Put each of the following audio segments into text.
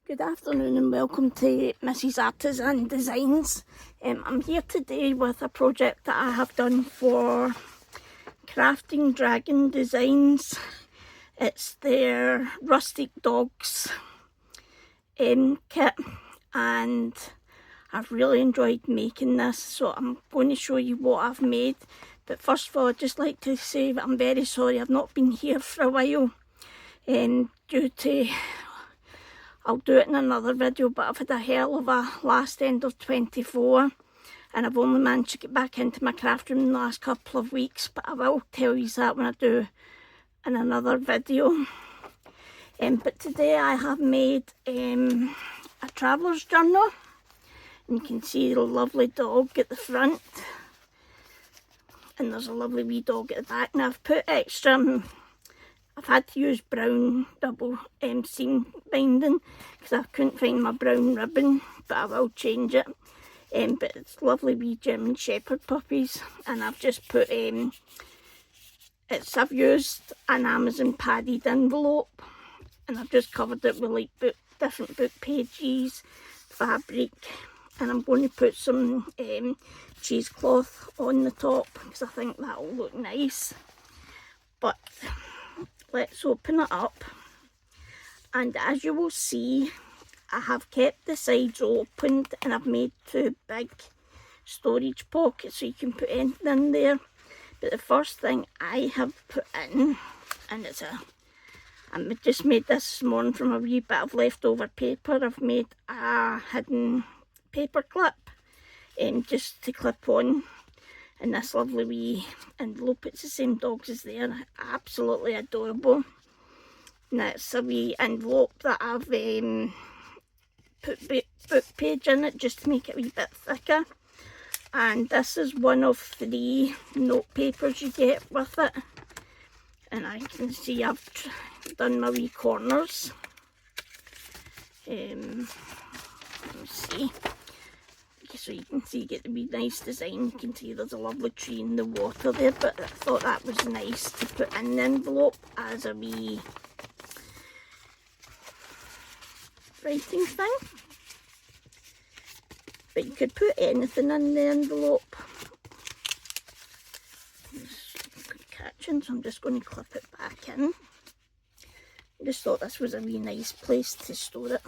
Good afternoon and welcome to Mrs. Artisan Designs. I'm here today with a project that I have done for CraftingDragons Designs. It's their Rustic Dogs kit, and I've really enjoyed making this, so I'm going to show you what I've made. But first of all, I'd just like to say that I'm very sorry I've not been here for a while due to... I'll do it in another video, but I've had a hell of a last end of 24 and I've only managed to get back into my craft room in the last couple of weeks, but I will tell you that when I do in another video. But today I have made a traveller's journal, and you can see the lovely dog at the front and there's a lovely wee dog at the back. Now I've put extra... I've had to use brown double seam binding because I couldn't find my brown ribbon, but I will change it. But it's lovely wee German Shepherd puppies, and I've just put I've used an Amazon padded envelope, and I've just covered it with like different book pages, fabric, and I'm going to put some cheesecloth on the top because I think that will look nice. But let's open it up, and as you will see, I have kept the sides opened and I've made two big storage pockets so you can put anything in there. But the first thing I have put in, and I just made this morning from a wee bit of leftover paper. I've made a hidden paper clip just to clip on in this lovely wee envelope. It's the same dogs as there, absolutely adorable. And it's a wee envelope that I've put book page in it just to make it a wee bit thicker. And this is one of 3 note papers you get with it. And I can see I've done my wee corners. Let me see. So you can see, get the wee nice design. You can see there's a lovely tree in the water there, but I thought that was nice to put in the envelope as a wee writing thing. But you could put anything in the envelope. It's catching, so I'm just going to clip it back in. I just thought this was a wee nice place to store it.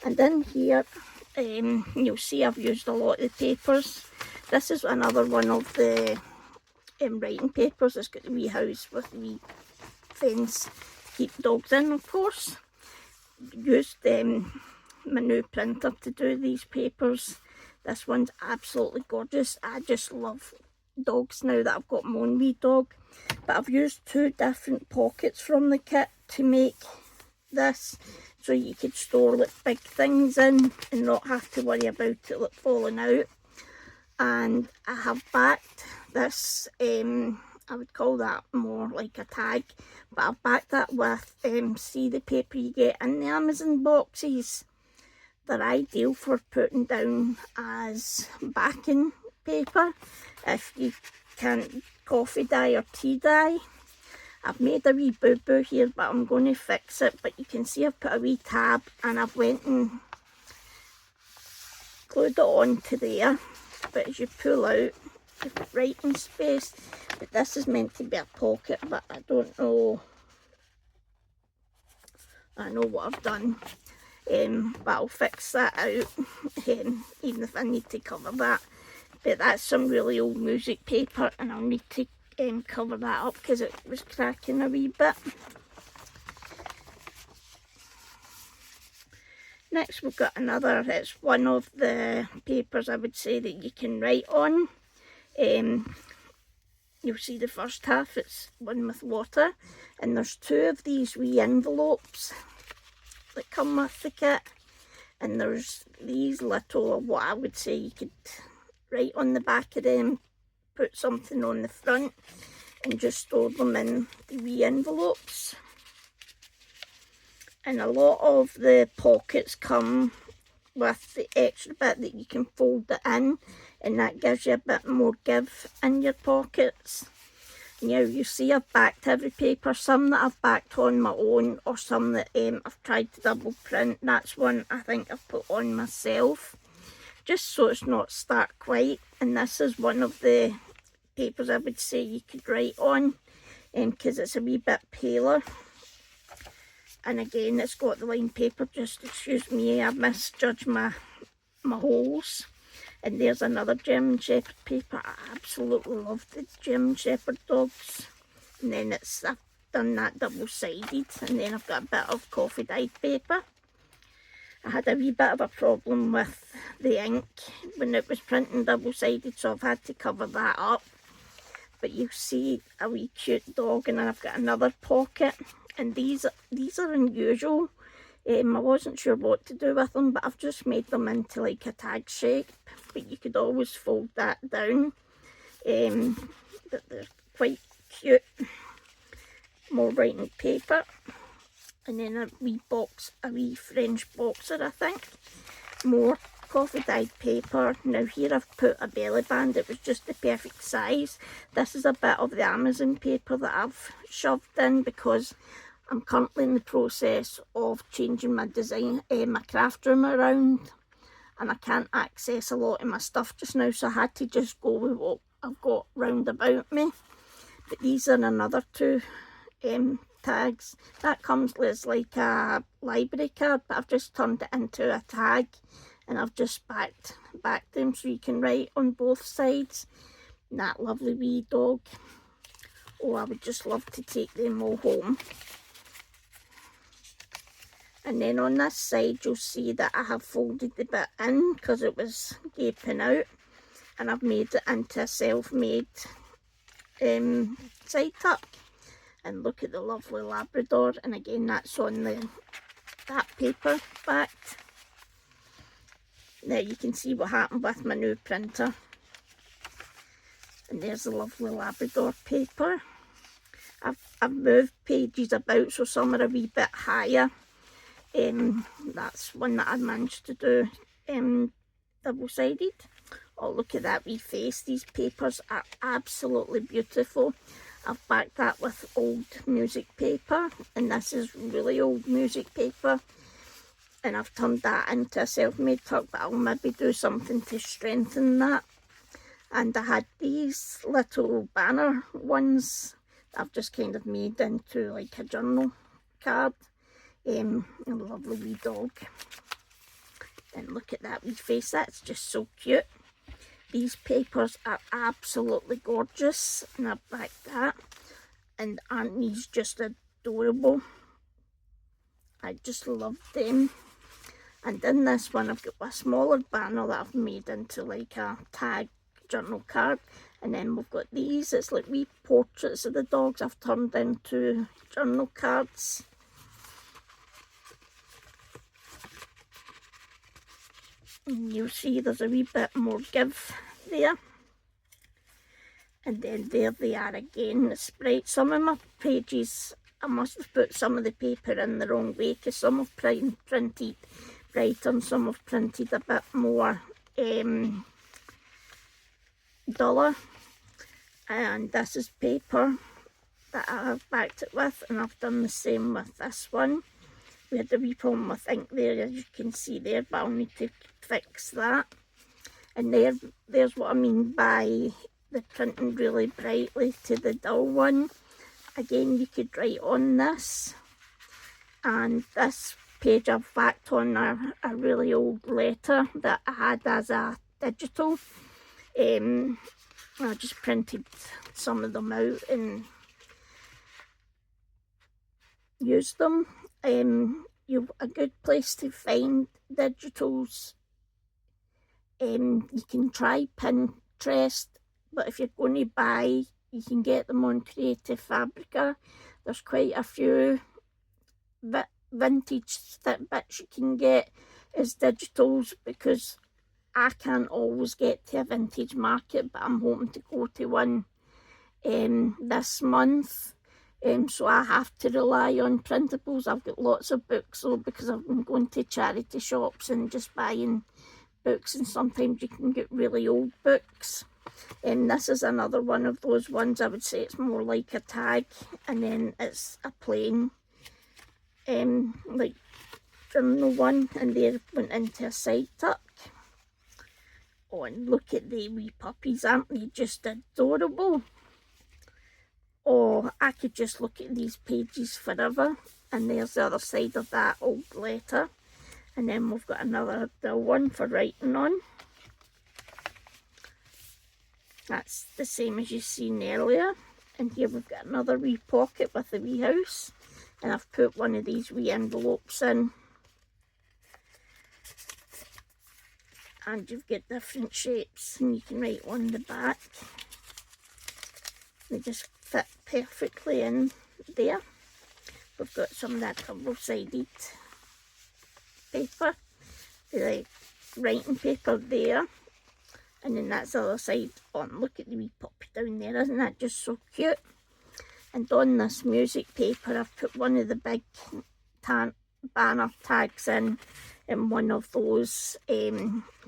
And in here, you'll see I've used a lot of the papers. This is another one of the writing papers. It's got the wee house with the wee fence to keep dogs in, of course. Used my new printer to do these papers. This one's absolutely gorgeous. I just love dogs now that I've got my own wee dog. But I've used 2 different pockets from the kit to make this, so you could store like big things in and not have to worry about it like falling out. And I have backed this, I would call that more like a tag, but I've backed that with see the paper you get in the Amazon boxes. They're ideal for putting down as backing paper if you can't coffee dye or tea dye. I've made a wee boo-boo here, but I'm going to fix it. But you can see I've put a wee tab and I've went and glued it onto there. But as you pull out, you've got writing space. But this is meant to be a pocket, but I don't know. I know what I've done. But I'll fix that out, even if I need to cover that. But that's some really old music paper, and I'll need to cover that up because it was cracking a wee bit. Next we've got another, it's one of the papers I would say that you can write on. You'll see the first half, it's one with water, and there's 2 of these wee envelopes that come with the kit, and there's these little, what I would say you could write on the back of them, put something on the front and just store them in the wee envelopes. And a lot of the pockets come with the extra bit that you can fold it in, and that gives you a bit more give in your pockets. Now you see I've backed every paper, some that I've backed on my own or some that I've tried to double print. That's one I think I've put on myself, just so it's not stark white. And this is one of the papers I would say you could write on, because it's a wee bit paler. And again, it's got the lined paper, just excuse me, I misjudged my holes. And there's another German Shepherd paper. I absolutely love the German Shepherd dogs. And then I've done that double-sided, and then I've got a bit of coffee dyed paper. I had a wee bit of a problem with the ink when it was printing double-sided, so I've had to cover that up. But you see a wee cute dog, and then I've got another pocket. And these are unusual. I wasn't sure what to do with them, but I've just made them into like a tag shape. But you could always fold that down. But they're quite cute. More writing paper. And then a wee French boxer, I think. More coffee dyed paper. Now here I've put a belly band. It was just the perfect size. This is a bit of the Amazon paper that I've shoved in because I'm currently in the process of changing my design, my craft room around, and I can't access a lot of my stuff just now, so I had to just go with what I've got round about me. But these are another two tags. That comes as like a library card, but I've just turned it into a tag, and I've just backed them so you can write on both sides. And that lovely wee dog. Oh, I would just love to take them all home. And then on this side you'll see that I have folded the bit in because it was gaping out, and I've made it into a self-made side tuck. And look at the lovely Labrador, and again that's on that paper backed. Now you can see what happened with my new printer. And there's the lovely Labrador paper. I've moved pages about so some are a wee bit higher. That's one that I managed to do double-sided. Oh, look at that wee face. These papers are absolutely beautiful. I've backed that with old music paper, and this is really old music paper. And I've turned that into a self-made tuck, but I'll maybe do something to strengthen that. And I had these little banner ones that I've just kind of made into like a journal card. A lovely wee dog. And look at that wee face, that's just so cute. These papers are absolutely gorgeous, and I backed that. And aren't these just adorable? I just love them. And in this one I've got a smaller banner that I've made into like a tag journal card. And then we've got these, it's like wee portraits of the dogs I've turned into journal cards. And you'll see there's a wee bit more give there. And then there they are again, the sprites. Some of my pages, I must have put some of the paper in the wrong way, because some have printed brighter and some have printed a bit more duller. And this is paper that I have backed it with, and I've done the same with this one. We had a wee problem with ink there, as you can see there, but I'll need to fix that. And there's what I mean by the printing really brightly to the dull one. Again, you could write on this. And this page I've backed on a really old letter that I had as a digital. I just printed some of them out and used them. A good place to find digitals, you can try Pinterest, but if you're going to buy, you can get them on Creative Fabrica. There's quite a few vintage bits you can get as digitals, because I can't always get to a vintage market, but I'm hoping to go to one this month. So I have to rely on printables. I've got lots of books though, because I've been going to charity shops and just buying books, and sometimes you can get really old books. And this is another one of those ones, I would say it's more like a tag, and then it's a plain like journal one, and there went into a side tuck. Oh, and look at the wee puppies, aren't they just adorable? Oh, I could just look at these pages forever. And there's the other side of that old letter. And then we've got another one for writing on. That's the same as you've seen earlier. And here we've got another wee pocket with a wee house. And I've put one of these wee envelopes in. And you've got different shapes, and you can write on the back. They just fit perfectly in there. We've got some of that double-sided paper, the writing paper there, and then that's the other side on. Look at the wee puppy down there, isn't that just so cute? And on this music paper, I've put one of the big banner tags in one of those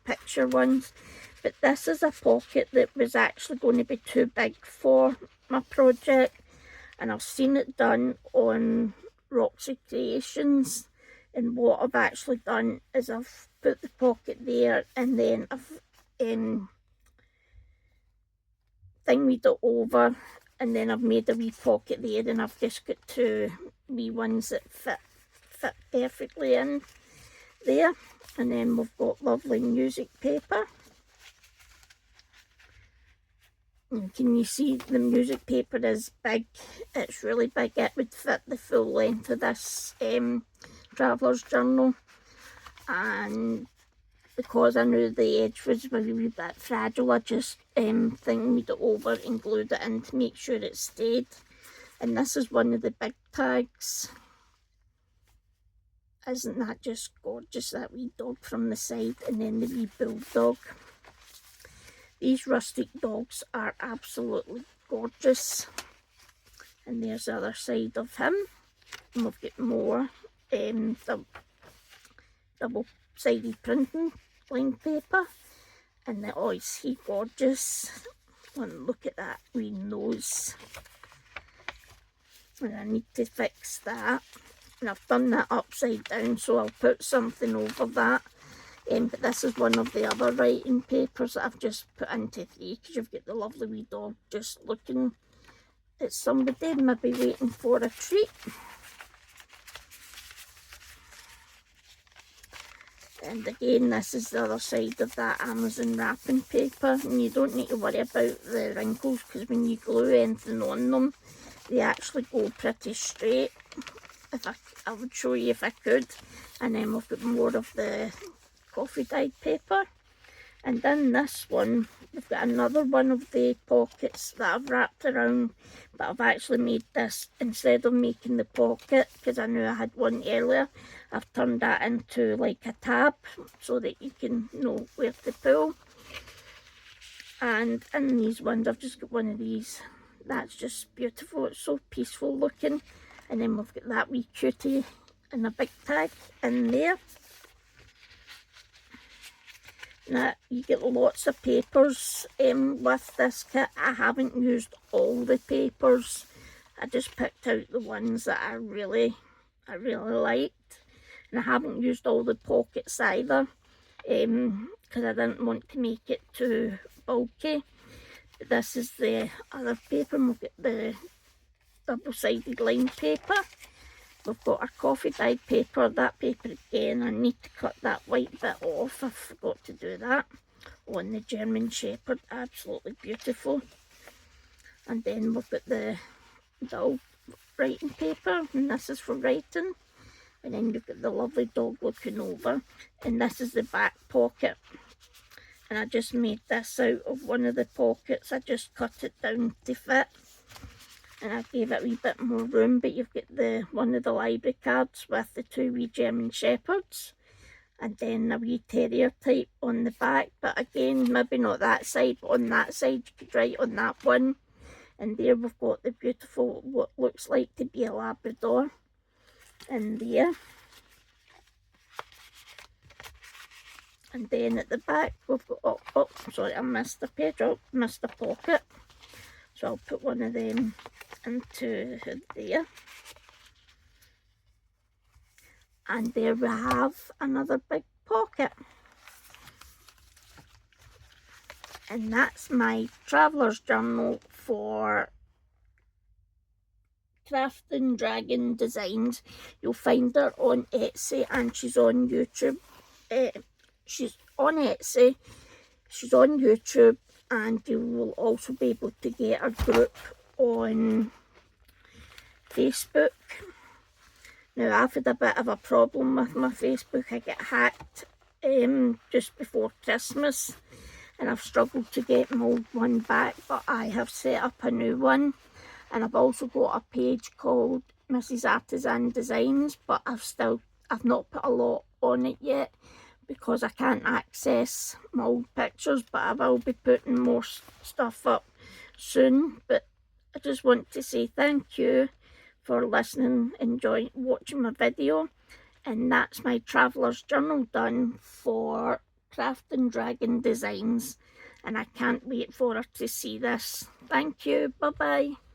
picture ones. But this is a pocket that was actually going to be too big for my project, and I've seen it done on Rustic Creations, and what I've actually done is I've put the pocket there, and then I've thingied it over, and then I've made a wee pocket there, and I've just got two wee ones that fit perfectly in there. And then we've got lovely music paper. And can you see the music paper is big? It's really big. It would fit the full length of this traveller's journal. And because I knew the edge was maybe a wee bit fragile, I just thingied it over and glued it in to make sure it stayed. And this is one of the big tags. Isn't that just gorgeous, that wee dog from the side, and then the wee bulldog. These rustic dogs are absolutely gorgeous. And there's the other side of him. And we've got more double-sided printing line paper. And then, oh, is he gorgeous? And look at that wee nose. And I need to fix that. And I've done that upside down, so I'll put something over that. But this is one of the other writing papers that I've just put into three, because you've got the lovely wee dog just looking at somebody, maybe waiting for a treat. And again, this is the other side of that Amazon wrapping paper, and you don't need to worry about the wrinkles, because when you glue anything on them, they actually go pretty straight. If I would show you if I could. And then we've got more of the coffee dyed paper. And then this one, we've got another one of the pockets that I've wrapped around, but I've actually made this, instead of making the pocket, because I knew I had one earlier, I've turned that into like a tab so that you can know where to pull. And in these ones, I've just got one of these. That's just beautiful. It's so peaceful looking. And then we've got that wee cutie and a big tag in there. Now, you get lots of papers with this kit. I haven't used all the papers. I just picked out the ones that I really liked. And I haven't used all the pockets either, because I didn't want to make it too bulky. But this is the other paper, and we've got the double-sided lined paper. We've got our coffee dyed paper. That paper again, I need to cut that white bit off. I forgot to do that. On the German Shepherd, absolutely beautiful. And then we've got the dull writing paper, and this is for writing. And then you've got the lovely dog looking over, and this is the back pocket. And I just made this out of one of the pockets. I just cut it down to fit. And I gave it a wee bit more room, but you've got the one of the library cards with the two wee German Shepherds, and then a wee terrier type on the back. But again, maybe not that side, but on that side you could write on that one. And there we've got the beautiful, what looks like to be a Labrador in there. And then at the back we've got, oh sorry, I missed a page, oh, missed a pocket. So I'll put one of them into there. And there we have another big pocket. And that's my traveller's journal for Crafting Dragon Designs. You'll find her on Etsy and she's on YouTube. She's on Etsy, she's on YouTube, and you will also be able to get a group on Facebook. Now I've had a bit of a problem with my Facebook. I get hacked just before Christmas and I've struggled to get my old one back, but I have set up a new one. And I've also got a page called Mrs. Artisan Designs, but I've not put a lot on it yet because I can't access my old pictures, but I will be putting more stuff up soon. But I just want to say thank you for listening, enjoying watching my video. And that's my traveller's journal done for Crafting Dragon Designs. And I can't wait for her to see this. Thank you. Bye bye.